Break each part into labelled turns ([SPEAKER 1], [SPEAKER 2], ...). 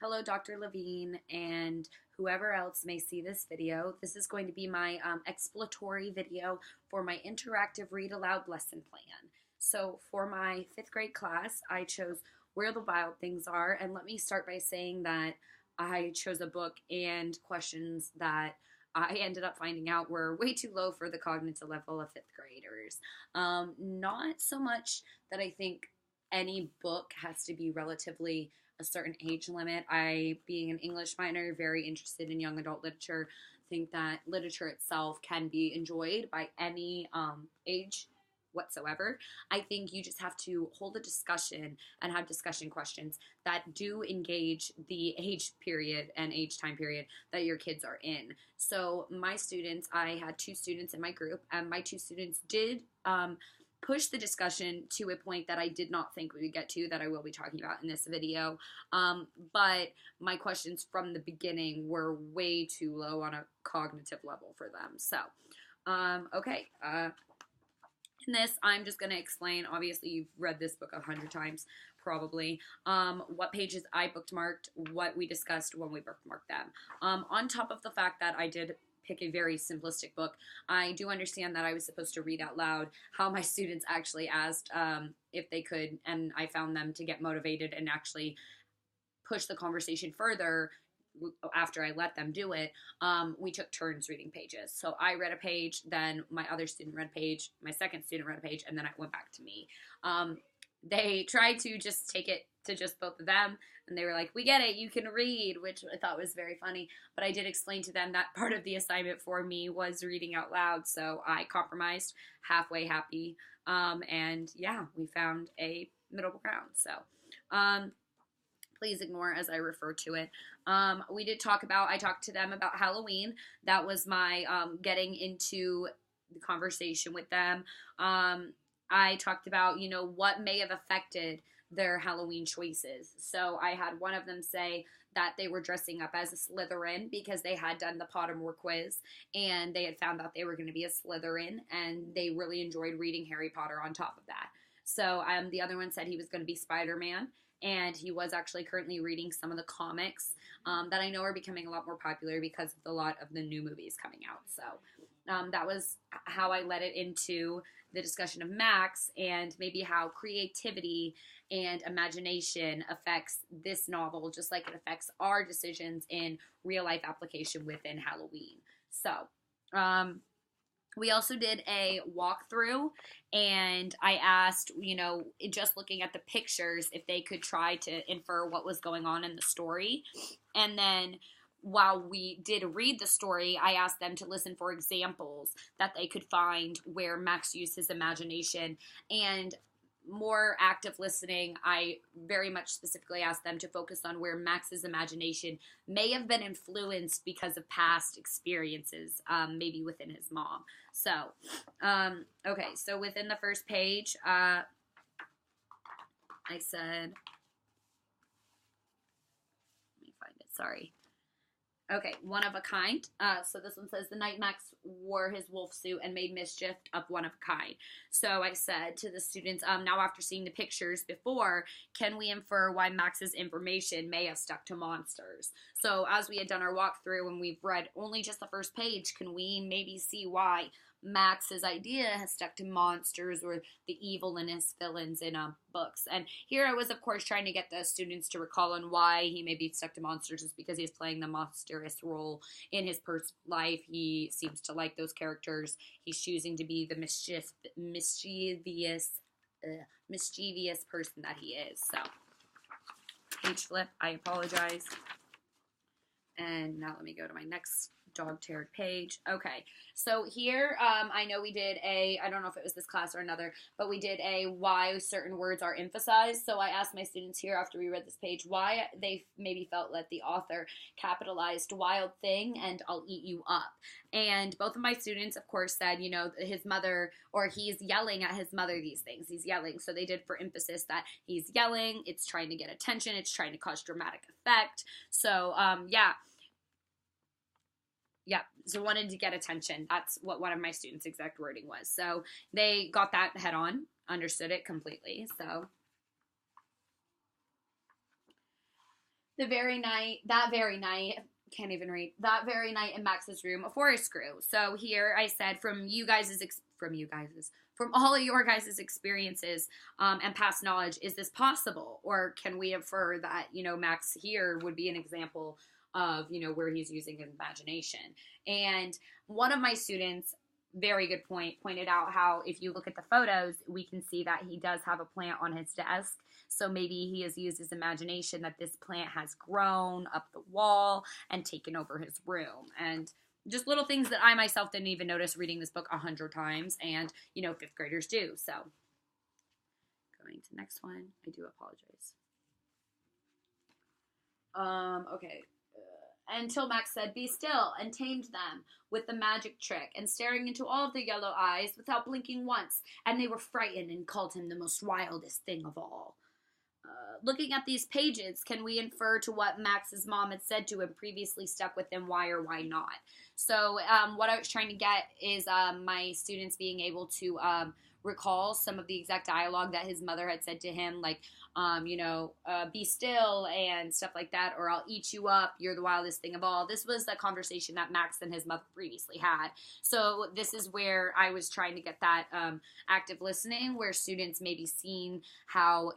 [SPEAKER 1] Hello, Dr. Levine, and whoever else may see this video. This is going to be my exploratory video for my interactive read aloud lesson plan. So for my 5th grade class, I chose Where the Wild Things Are, and let me start by saying that I chose a book and questions that I ended up finding out were way too low for the cognitive level of 5th graders. Not so much that I think any book has to be relatively a certain age limit. I, being an English minor, very interested in young adult literature, think that literature itself can be enjoyed by any age whatsoever. I think you just have to hold a discussion and have discussion questions that do engage the age period and age time period that your kids are in. So my students, I had 2 students in my group, and my 2 students did push the discussion to a point that I did not think we would get to, that I will be talking about in this video. But my questions from the beginning were way too low on a cognitive level for them. So, okay. In this, I'm just going to explain, obviously you've read this book 100 times, probably, what pages I bookmarked, what we discussed when we bookmarked them. On top of the fact that I did pick a very simplistic book, I do understand that I was supposed to read out loud how my students actually asked if they could, and I found them to get motivated and actually push the conversation further after I let them do it. We took turns reading pages. So I read a page, then my other student read a page, my second student read a page, and then it went back to me. They tried to just take it to just both of them, and they were like, we get it, you can read, which I thought was very funny. But I did explain to them that part of the assignment for me was reading out loud, so I compromised, halfway happy, and yeah, we found a middle ground. So please ignore as I refer to it. I talked to them about Halloween. That was my getting into the conversation with them. I talked about, what may have affected their Halloween choices. So I had one of them say that they were dressing up as a Slytherin because they had done the Pottermore quiz and they had found out they were going to be a Slytherin, and they really enjoyed reading Harry Potter on top of that. So the other one said he was going to be Spider-Man, and he was actually currently reading some of the comics that I know are becoming a lot more popular because of a lot of the new movies coming out. So that was how I led it into the discussion of Max and maybe how creativity and imagination affects this novel, just like it affects our decisions in real life application within Halloween. So, we also did a walkthrough, and I asked, just looking at the pictures, if they could try to infer what was going on in the story. And then while we did read the story, I asked them to listen for examples that they could find where Max used his imagination. And more active listening, I very much specifically asked them to focus on where Max's imagination may have been influenced because of past experiences, maybe within his mom. So, okay, so within the first page, I said, let me find it, sorry. Okay, one of a kind. So this one says, the night Max wore his wolf suit and made mischief of one of a kind. So I said to the students, now after seeing the pictures before, can we infer why Max's information may have stuck to monsters? So as we had done our walkthrough and we've read only just the first page, can we maybe see why Max's idea has stuck to monsters or the evil in his villains in books? And here I was, of course, trying to get the students to recall on why he may be stuck to monsters is because he's playing the monstrous role in his personal life. He seems to like those characters. He's choosing to be the mischievous person that he is. So, page flip, I apologize. And now let me go to my next dog-tiered page. Okay, so here I know we did I don't know if it was this class or another, but we did a why certain words are emphasized. So I asked my students here after we read this page why they maybe felt that the author capitalized wild thing and I'll eat you up. And both of my students, of course, said, his mother, or he's yelling at his mother these things. He's yelling. So they did for emphasis that he's yelling. It's trying to get attention. It's trying to cause dramatic effect. So, yeah, so wanted to get attention. That's what one of my students' exact wording was. So they got that head on, understood it completely. So That very night, can't even read. That very night in Max's room, a forest grew. So here I said, from all of your guys' experiences and past knowledge, is this possible, or can we infer that Max here would be an example of where he's using his imagination? And one of my students, very good point, pointed out how if you look at the photos, we can see that he does have a plant on his desk. So maybe he has used his imagination that this plant has grown up the wall and taken over his room. And just little things that I myself didn't even notice reading this book 100 times, and fifth graders do. So going to the next one. I do apologize. Okay. Until Max said, "Be still," and tamed them with the magic trick, and staring into all of their yellow eyes without blinking once, and they were frightened and called him the most wildest thing of all. Looking at these pages, can we infer to what Max's mom had said to him previously stuck with him, why or why not? So what I was trying to get is my students being able to recall some of the exact dialogue that his mother had said to him, like, be still and stuff like that, or I'll eat you up, you're the wildest thing of all. This was the conversation that Max and his mother previously had. So this is where I was trying to get that active listening, where students maybe seen how,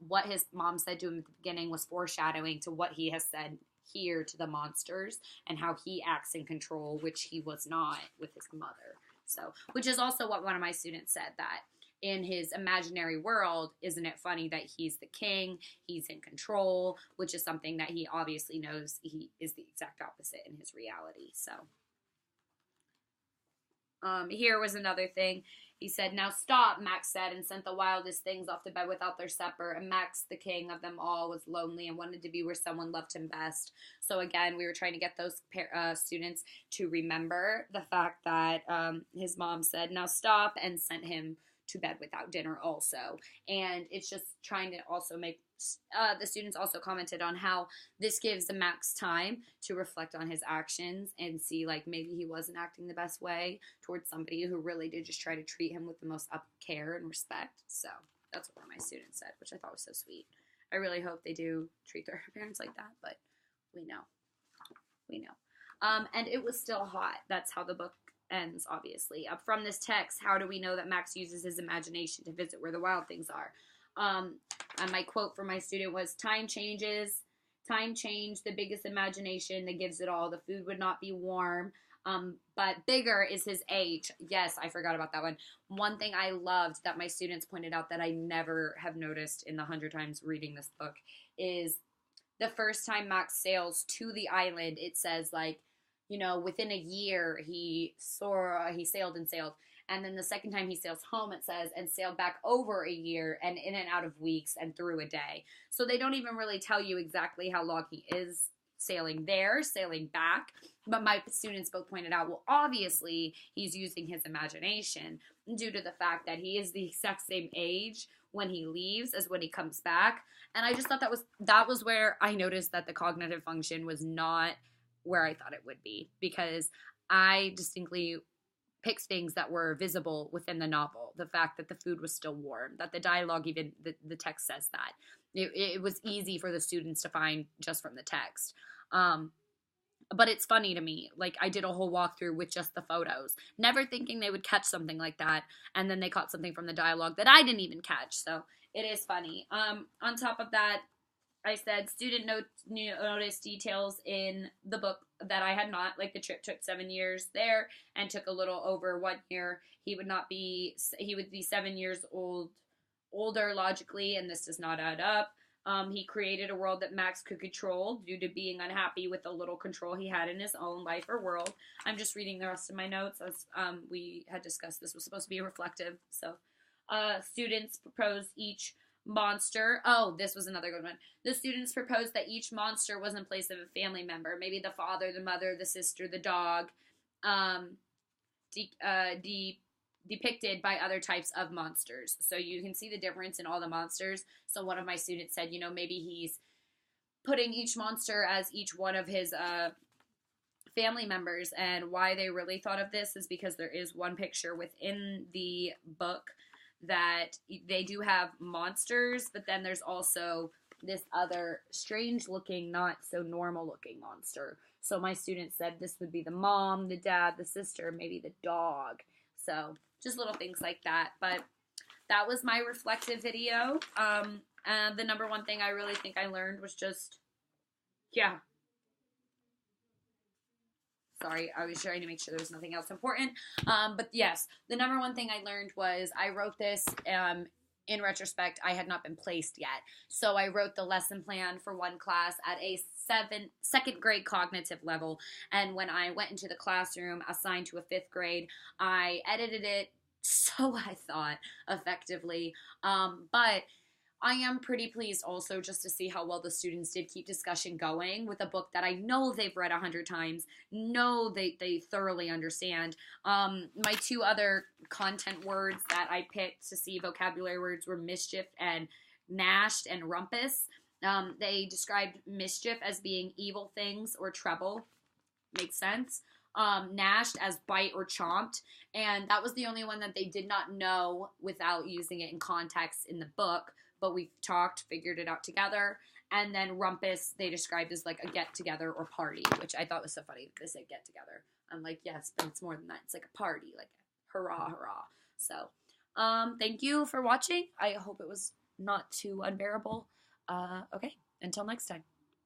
[SPEAKER 1] what his mom said to him at the beginning was foreshadowing to what he has said here to the monsters, and how he acts in control, which he was not with his mother. So, which is also what one of my students said, that in his imaginary world, isn't it funny that he's the king, he's in control, which is something that he obviously knows he is the exact opposite in his reality. So here was another thing. He said, "Now stop," Max said, and sent the wildest things off to bed without their supper. And Max, the king of them all, was lonely and wanted to be where someone loved him best. So again, we were trying to get those students to remember the fact that his mom said, "Now stop," and sent him to bed without dinner also. And it's just trying to also make the students also commented on how this gives the Max time to reflect on his actions and see, like, maybe he wasn't acting the best way towards somebody who really did just try to treat him with the most up care and respect. So that's what one of my students said, which I thought was so sweet. I really hope they do treat their parents like that, but we know. And it was still hot. That's how the book ends, obviously. From this text, how do we know that Max uses his imagination to visit where the wild things are? And my quote from my student was, time change, the biggest imagination that gives it all. The food would not be warm, but bigger is his age. Yes, I forgot about that one. One thing I loved that my students pointed out that I never have noticed in the 100 times reading this book is the first time Max sails to the island, it says, like, within a year he sailed and sailed. And then the second time he sails home, it says, and sailed back over a year and in and out of weeks and through a day. So they don't even really tell you exactly how long he is sailing there, sailing back. But my students both pointed out, well, obviously he's using his imagination due to the fact that he is the exact same age when he leaves as when he comes back. And I just thought that was where I noticed that the cognitive function was not where I thought it would be, because I distinctly picked things that were visible within the novel. The fact that the food was still warm, that the dialogue, even the text says that. It was easy for the students to find just from the text. But it's funny to me. Like, I did a whole walkthrough with just the photos, never thinking they would catch something like that. And then they caught something from the dialogue that I didn't even catch. So it is funny. On top of that, I said student noticed details in the book that I had not, like the trip took 7 years there and took a little over 1 year. He would be 7 years older logically, and this does not add up. He created a world that Max could control due to being unhappy with the little control he had in his own life or world. I'm just reading the rest of my notes, as we had discussed this was supposed to be reflective. So students proposed each monster. Oh, this was another good one. The students proposed that each monster was in place of a family member, maybe the father, the mother, the sister, the dog, depicted by other types of monsters. So you can see the difference in all the monsters. So one of my students said, maybe he's putting each monster as each one of his family members, and why they really thought of this is because there is one picture within the book that they do have monsters, but then there's also this other strange looking, not so normal looking monster. So my students said this would be the mom, the dad, the sister, maybe the dog. So just little things like that. But that was my reflective video. And the number one thing I really think I learned was just, yeah. Sorry, I was trying to make sure there was nothing else important. But yes, the number one thing I learned was I wrote this in retrospect. I had not been placed yet. So I wrote the lesson plan for one class at a second grade cognitive level. And when I went into the classroom assigned to a fifth grade, I edited it so I thought effectively. But I am pretty pleased also just to see how well the students did keep discussion going with a book that I know they've read 100 times, know they thoroughly understand. My two other content words that I picked to see vocabulary words were mischief and gnashed and rumpus. They described mischief as being evil things or trouble. Makes sense. Gnashed as bite or chomped, and that was the only one that they did not know without using it in context in the book, but we talked, figured it out together. And then rumpus, they described as like a get-together or party, which I thought was so funny. They said get-together. I'm like, yes, but it's more than that. It's like a party, like hurrah, hurrah. So, thank you for watching. I hope it was not too unbearable. Okay, until next time.